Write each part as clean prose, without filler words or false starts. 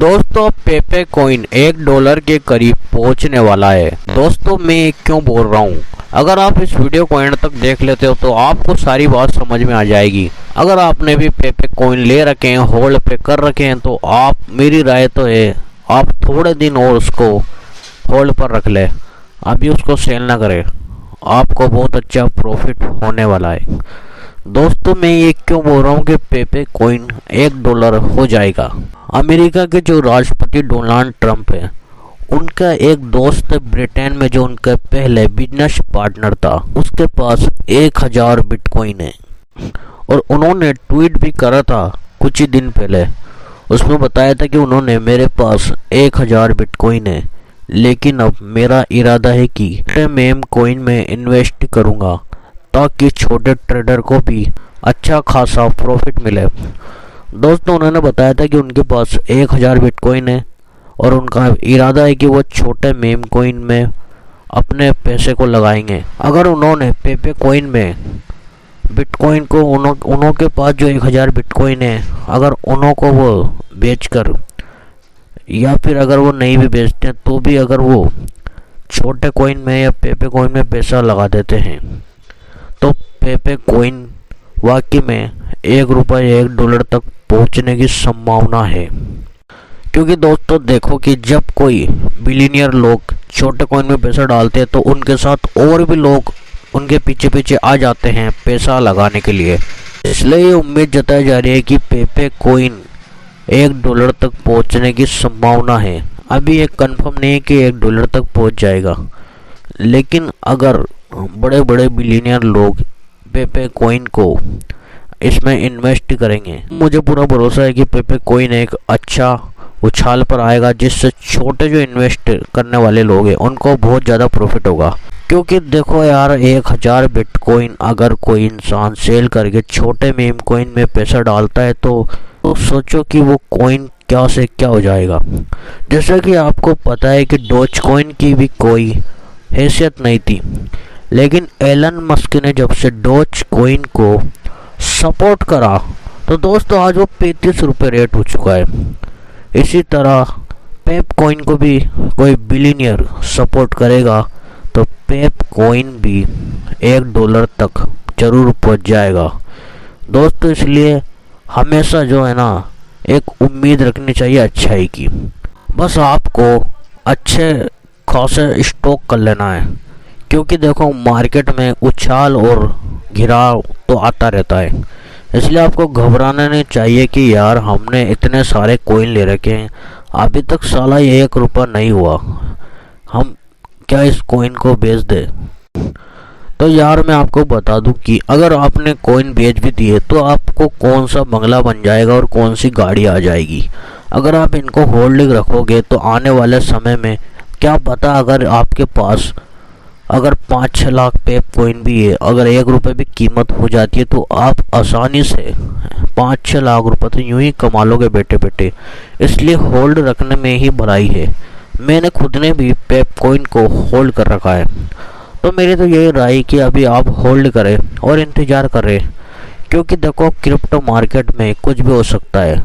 दोस्तों पेपे कॉइन $1 के करीब पहुंचने वाला है। दोस्तों मैं क्यों बोल रहा हूं, अगर आप इस वीडियो को एंड तक देख लेते हो तो आपको सारी बात समझ में आ जाएगी। अगर आपने भी पेपे कॉइन ले रखे हैं, होल्ड पे कर रखे हैं, तो आप, मेरी राय तो है आप थोड़े दिन और उसको होल्ड पर रख ले, अभी उसको सेल ना करें, आपको बहुत अच्छा प्रॉफिट होने वाला है। दोस्तों मैं ये क्यों बोल रहा हूँ कि पेपे कॉइन $1 हो जाएगा। अमेरिका के जो राष्ट्रपति डोनाल्ड ट्रंप है, उनका एक दोस्त है ब्रिटेन में जो उनका पहले बिजनेस पार्टनर था, उसके पास 1000 बिटकॉइन है और उन्होंने ट्वीट भी करा था कुछ ही दिन पहले। उसमें बताया था कि उन्होंने, मेरे पास 1000 बिटकॉइन है, लेकिन अब मेरा इरादा है कि मेम कॉइन में इन्वेस्ट करूंगा ताकि छोटे ट्रेडर को भी अच्छा खासा प्रॉफिट मिले। दोस्तों उन्होंने बताया था कि उनके पास 1000 बिटकॉइन है और उनका इरादा है कि वो छोटे मेम कॉइन में अपने पैसे को लगाएंगे। अगर उन्होंने पेपे कॉइन में बिटकॉइन को उन्हों के पास जो 1000 बिटकॉइन है, अगर उन्हों को वो बेचकर, या फिर अगर वो नहीं भी बेचते हैं तो भी अगर वो छोटे कॉइन में या पेपे कॉइन में पैसा लगा देते हैं तो पेपे कॉइन वाकई में $1 तक पहुंचने की संभावना है। क्योंकि दोस्तों देखो कि जब कोई बिलियनियर लोग छोटे कॉइन में पैसा डालते हैं तो उनके साथ और भी लोग उनके पीछे पीछे आ जाते हैं पैसा लगाने के लिए। इसलिए ये उम्मीद जताई जा रही है कि पेपे कॉइन $1 तक पहुंचने की संभावना है। अभी ये कंफर्म नहीं है कि $1 तक पहुंच जाएगा, लेकिन अगर बड़े बड़े बिलियनियर लोग पेपे कॉइन को इसमें इन्वेस्ट करेंगे, मुझे पूरा भरोसा है कि पेपे कॉइन एक अच्छा उछाल पर आएगा, जिससे छोटे जो इन्वेस्ट करने वाले लोग हैं उनको बहुत ज़्यादा प्रॉफिट होगा। क्योंकि देखो यार, 1000 बिटकॉइन अगर कोई इंसान सेल करके छोटे मेम कॉइन में पैसा डालता है तो सोचो कि वो कॉइन क्या से क्या हो जाएगा। जैसा कि आपको पता है कि डॉज कॉइन की भी कोई हैसियत नहीं थी, लेकिन एलन मस्क ने जब से डॉज कॉइन को सपोर्ट करा तो दोस्तों आज वो ₹35 रेट हो चुका है। इसी तरह पेप कॉइन को भी कोई बिलियनियर सपोर्ट करेगा तो पेप कॉइन भी $1 तक जरूर पहुंच जाएगा। दोस्तों इसलिए हमेशा जो है ना, एक उम्मीद रखनी चाहिए अच्छाई की। बस आपको अच्छे खासे स्टॉक कर लेना है, क्योंकि देखो मार्केट में उछाल और गिराव तो आता रहता है। इसलिए आपको घबराना नहीं चाहिए कि यार हमने इतने सारे कॉइन ले रखे हैं, अभी तक साला ये $1 नहीं हुआ, हम क्या इस कॉइन को बेच दे। तो यार मैं आपको बता दूं कि अगर आपने कॉइन बेच भी दिए तो आपको कौन सा बंगला बन जाएगा और कौन सी गाड़ी आ जाएगी। अगर आप इनको होल्डिंग रखोगे तो आने वाले समय में क्या पता, अगर आपके पास अगर 5-6 लाख पेप कॉइन भी है, अगर $1 भी कीमत हो जाती है तो आप आसानी से 5-6 लाख रुपए तो यूं ही कमा लोगे बैठे बैठे। इसलिए होल्ड रखने में ही भलाई है। मैंने खुद ने भी पेप कॉइन को होल्ड कर रखा है, तो मेरी तो यही राय कि अभी आप होल्ड करें और इंतज़ार करें, क्योंकि देखो क्रिप्टो मार्केट में कुछ भी हो सकता है।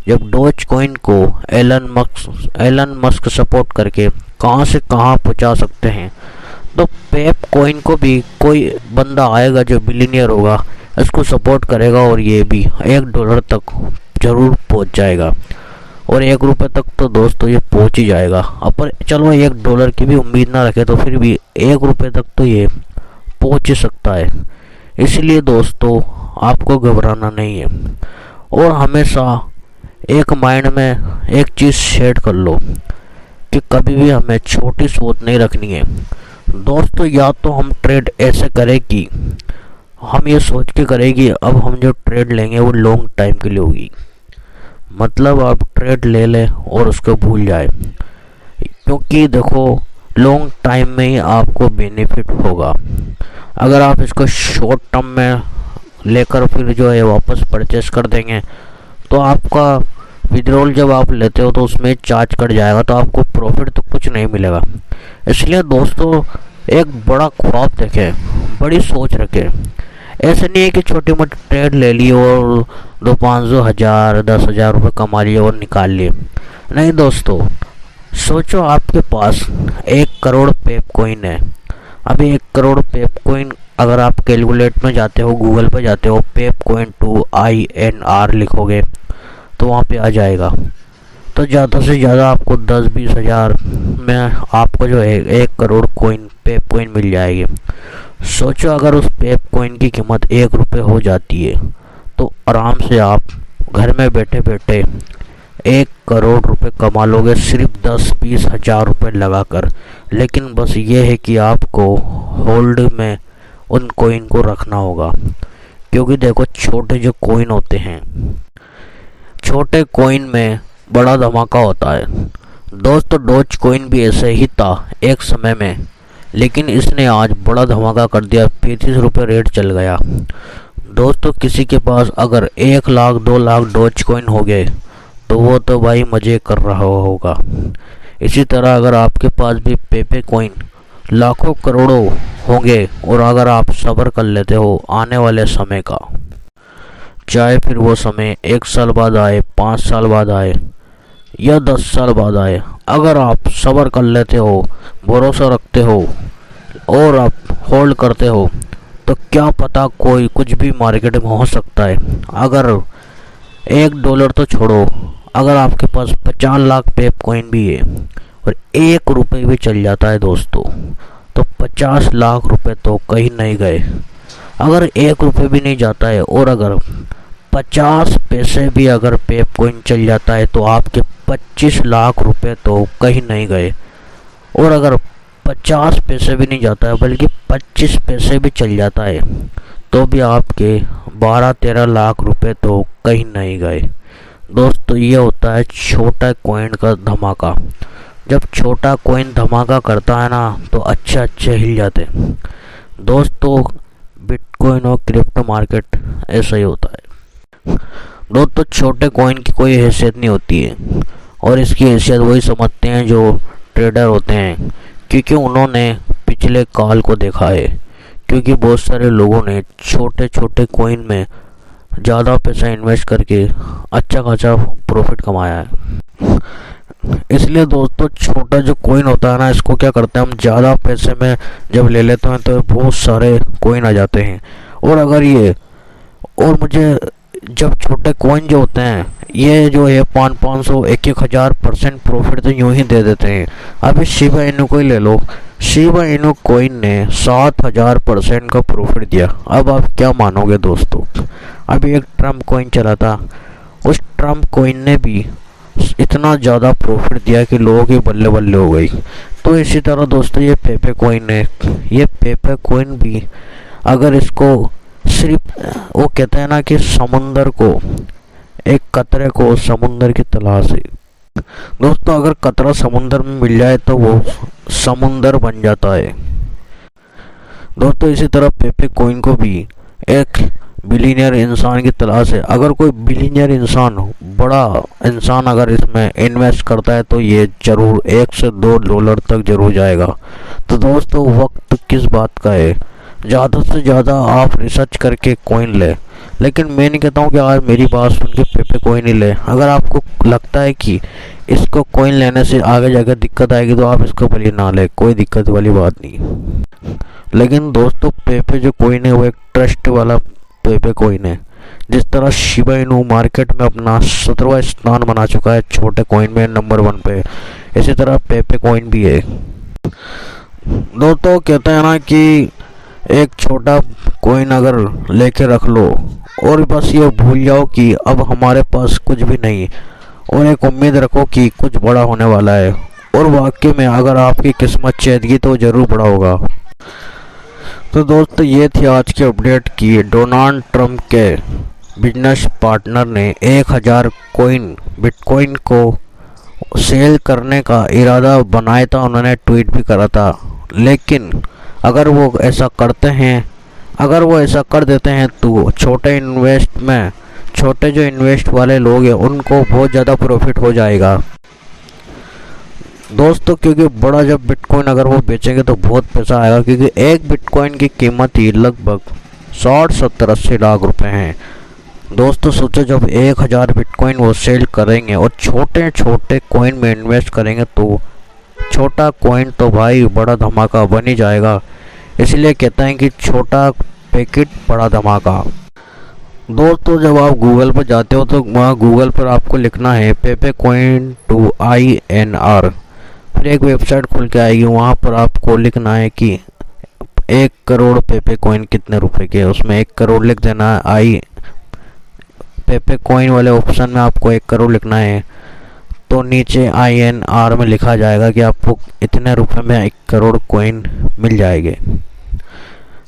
जब डॉज कॉइन को एलन मस्क सपोर्ट करके कहां से कहां पहुंचा सकते हैं, तो पेप कॉइन को भी कोई बंदा आएगा जो बिलियनियर होगा, इसको सपोर्ट करेगा और ये भी $1 तक जरूर पहुंच जाएगा। और $1 तक तो दोस्तों ये पहुंच ही जाएगा। अब पर चलो $1 की भी उम्मीद ना रखे तो फिर भी $1 तक तो ये पहुंच ही सकता है। इसलिए दोस्तों आपको घबराना नहीं है, और हमेशा एक माइंड में एक चीज़ सेट कर लो कि कभी भी हमें छोटी सोच नहीं रखनी है। दोस्तों या तो हम ट्रेड ऐसे करें कि हम ये सोच के करें कि अब हम जो ट्रेड लेंगे वो लॉन्ग टाइम के लिए होगी, मतलब आप ट्रेड ले लें और उसको भूल जाए, क्योंकि देखो लॉन्ग टाइम में ही आपको बेनिफिट होगा। अगर आप इसको शॉर्ट टर्म में लेकर फिर जो है वापस परचेस कर देंगे तो आपका विड्रॉल जब आप लेते हो तो उसमें चार्ज कट जाएगा, तो आपको प्रॉफिट तो कुछ नहीं मिलेगा। इसलिए दोस्तों एक बड़ा ख्वाब देखें, बड़ी सोच रखें, ऐसे नहीं है कि छोटी मोटी ट्रेड ले ली और 200-500 1000 10,000 रुपये कमा लिए और निकाल लिए। नहीं दोस्तों, सोचो आपके पास 1 करोड़ पेप कोइन है। अभी 1 करोड़ पेप कोइन अगर आप कैलकुलेट में जाते हो, गूगल पे जाते हो, पेप कोइन 2 INR लिखोगे तो वहाँ पे आ जाएगा। तो ज़्यादा से ज़्यादा आपको 10-20 हज़ार में आपको जो है 1 करोड़ कोइन पेप कोइन मिल जाएगी। सोचो अगर उस पेप कोइन की कीमत 1 रुपये हो जाती है तो आराम से आप घर में बैठे बैठे 1 करोड़ रुपए कमा लोगे, सिर्फ 10-20 हज़ार रुपये लगा कर। लेकिन बस ये है कि आपको होल्ड में उन कोइन को रखना होगा, क्योंकि देखो छोटे जो कोइन होते हैं, छोटे कोइन में बड़ा धमाका होता है। दोस्तों डोज कोइन भी ऐसे ही था एक समय में, लेकिन इसने आज बड़ा धमाका कर दिया, 35 रुपये रेट चल गया। दोस्तों किसी के पास अगर 1 लाख 2 लाख डोज कोइन हो गए तो वो तो भाई मज़े कर रहा होगा। इसी तरह अगर आपके पास भी पेपे कोइन लाखों करोड़ों होंगे और अगर आप सब्र कर लेते हो आने वाले समय का, चाहे फिर वो समय 1 साल बाद आए, 5 साल बाद आए या 10 साल बाद आए, अगर आप सब्र कर लेते हो, भरोसा रखते हो और आप होल्ड करते हो तो क्या पता कोई कुछ भी मार्केट में हो सकता है। अगर $1 तो छोड़ो, अगर आपके पास 50 लाख पेप कोइन भी है और 1 रुपये भी चल जाता है दोस्तों, तो 50 लाख रुपए तो कहीं नहीं गए। अगर 1 रुपये भी नहीं जाता है और अगर 50 पैसे भी अगर पेप कोइन चल जाता है तो आपके 25 लाख रुपए तो कहीं नहीं गए। और अगर 50 पैसे भी नहीं जाता है बल्कि 25 पैसे भी चल जाता है तो भी आपके 12-13 लाख रुपए तो कहीं नहीं गए। दोस्तों ये होता है छोटा कॉइन का धमाका। जब छोटा कॉइन धमाका करता है ना तो अच्छे हिल जाते हैं। दोस्तों बिटकॉइन और क्रिप्टो मार्केट ऐसा ही होता है। दोस्तों छोटे कॉइन की कोई हैसियत नहीं होती है और इसकी हैसियत वही समझते हैं जो ट्रेडर होते हैं, क्योंकि उन्होंने पिछले काल को देखा है। क्योंकि बहुत सारे लोगों ने छोटे छोटे कॉइन में ज़्यादा पैसा इन्वेस्ट करके अच्छा खासा प्रॉफिट कमाया है। इसलिए दोस्तों छोटा जो कॉइन होता है ना, इसको क्या करते हैं हम, ज़्यादा पैसे में जब ले लेते हैं तो बहुत सारे कॉइन आ जाते हैं। और अगर ये और मुझे जब छोटे कॉइन जो होते हैं ये जो है 500 1,000% प्रॉफिट तो यूं ही दे देते हैं। अभी शिबा इनू को ही ले लो, शिबा इनू कॉइन ने 7,000% का प्रॉफिट दिया। अब आप क्या मानोगे दोस्तों, अभी एक ट्रम्प कॉइन चला था, उस ट्रम्प कॉइन ने भी इतना ज़्यादा प्रॉफिट दिया कि लोगों की बल्ले बल्ले हो गई। तो इसी तरह दोस्तों ये पेपे कॉइन है, ये पेपे कॉइन भी अगर इसको सिर्फ वो कहते हैं ना कि समुंदर को, एक कतरे को समुंदर की तलाश है दोस्तों, अगर कतरा समुंदर में मिल जाए तो वो समुंदर बन जाता है। दोस्तों इसी तरह पेपे कॉइन को भी एक बिलियनियर इंसान की तलाश है। अगर कोई बिलियनियर इंसान, बड़ा इंसान अगर इसमें इन्वेस्ट करता है तो ये जरूर $1 से $2 तक जरूर जाएगा। तो दोस्तों वक्त किस बात का है, ज़्यादा से ज़्यादा आप रिसर्च करके कॉइन ले। लेकिन मैं नहीं कहता हूँ कि आज मेरी बात सुन के पेपे कॉइन ही ले। अगर आपको लगता है कि इसको कॉइन लेने से आगे जाकर दिक्कत आएगी तो आप इसको भले ना ले, कोई दिक्कत वाली बात नहीं। लेकिन दोस्तों पेपे जो कॉइन है वो एक ट्रस्ट वाला पेपे कॉइन है। जिस तरह शिबा इनू मार्केट में अपना 17वां स्थान बना चुका है छोटे कॉइन में नंबर 1 पे, इसी तरह पेपे कॉइन भी है। दोस्तों कहते हैं ना कि एक छोटा कॉइन अगर लेके रख लो और बस ये भूल जाओ कि अब हमारे पास कुछ भी नहीं, और एक उम्मीद रखो कि कुछ बड़ा होने वाला है, और वाकई में अगर आपकी किस्मत चेतगी तो ज़रूर बड़ा होगा। तो दोस्तों ये थी आज की अपडेट की डोनाल्ड ट्रंप के बिजनेस पार्टनर ने 1000 कॉइन बिटकॉइन को सेल करने का इरादा बनाया था, उन्होंने ट्वीट भी करा था। लेकिन अगर वो ऐसा करते हैं, अगर वो ऐसा कर देते हैं तो छोटे जो इन्वेस्ट वाले लोग हैं उनको बहुत ज़्यादा प्रॉफिट हो जाएगा दोस्तों। क्योंकि बड़ा जब बिटकॉइन अगर वो बेचेंगे तो बहुत पैसा आएगा, क्योंकि एक बिटकॉइन की कीमत ही लगभग 60, 70, 80 लाख रुपए हैं। दोस्तों सोचो जब 1000 बिटकॉइन वो सेल करेंगे और छोटे छोटे कॉइन में इन्वेस्ट करेंगे तो छोटा कॉइन तो भाई बड़ा धमाका बन ही जाएगा। इसलिए कहते हैं कि छोटा पैकेट बड़ा धमाका। दोस्तों जब आप गूगल पर जाते हो तो वहाँ गूगल पर आपको लिखना है पेपे कॉइन टू INR। फिर एक वेबसाइट खुल के आएगी, वहाँ पर आपको लिखना है कि 1 करोड़ पेपे कॉइन कितने रुपए के। उसमें 1 करोड़ लिख देना है। पेपे कॉइन वाले ऑप्शन में आपको 1 करोड़ लिखना है, तो नीचे INR में लिखा जाएगा कि आपको इतने रुपए में 1 करोड़ कॉइन मिल जाएंगे।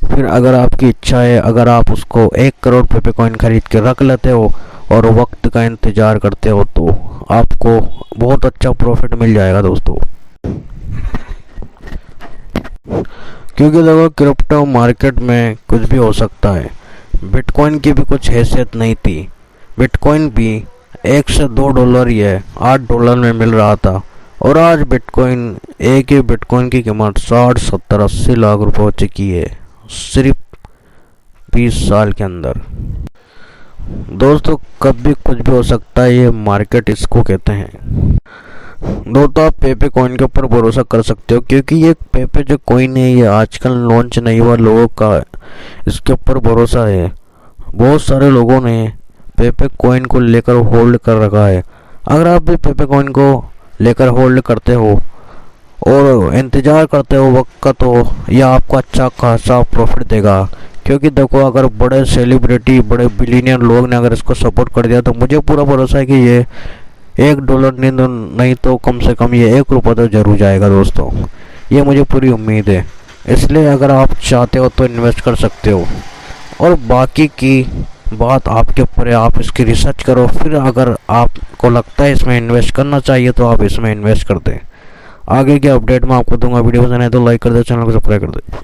फिर अगर आपकी इच्छा है, अगर आप उसको 1 करोड़ पेपे कॉइन खरीद के रख लेते हो और वक्त का इंतज़ार करते हो तो आपको बहुत अच्छा प्रॉफिट मिल जाएगा दोस्तों। क्योंकि देखो क्रिप्टो मार्केट में कुछ भी हो सकता है। बिटकॉइन की भी कुछ हैसियत नहीं थी। बिटकॉइन भी 1 से 2 डॉलर ही है, 8 डॉलर में मिल रहा था और आज बिटकॉइन, एक ही बिटकॉइन की कीमत 60, 70, 80 लाख रुपए हो चुकी है सिर्फ 20 साल के अंदर। दोस्तों कभी कुछ भी हो सकता है, ये मार्केट इसको कहते हैं। दोस्तों आप पेपे कॉइन के ऊपर भरोसा कर सकते हो क्योंकि ये पेपे जो कॉइन है ये आजकल लॉन्च नहीं हुआ, लोगों का इसके ऊपर भरोसा है। बहुत सारे लोगों ने पेपे कॉइन को लेकर होल्ड कर रखा है। अगर आप भी पेपे कॉइन को लेकर होल्ड करते हो और इंतज़ार करते हो वक्त का, तो यह आपको अच्छा खासा प्रॉफिट देगा। क्योंकि देखो अगर बड़े सेलिब्रिटी, बड़े बिलियनियर लोग ने अगर इसको सपोर्ट कर दिया तो मुझे पूरा भरोसा है कि ये 1 डॉलर नहीं तो कम से कम ये 1 रुपये तो जरूर जाएगा दोस्तों। ये मुझे पूरी उम्मीद है। इसलिए अगर आप चाहते हो तो इन्वेस्ट कर सकते हो और बाकी की बात आपके ऊपर है। आप इसकी रिसर्च करो, फिर अगर आपको लगता है इसमें इन्वेस्ट करना चाहिए तो आप इसमें इन्वेस्ट कर दें। आगे के अपडेट मैं आपको दूंगा। वीडियो पसंद है तो लाइक कर दे, चैनल को सब्सक्राइब कर दे।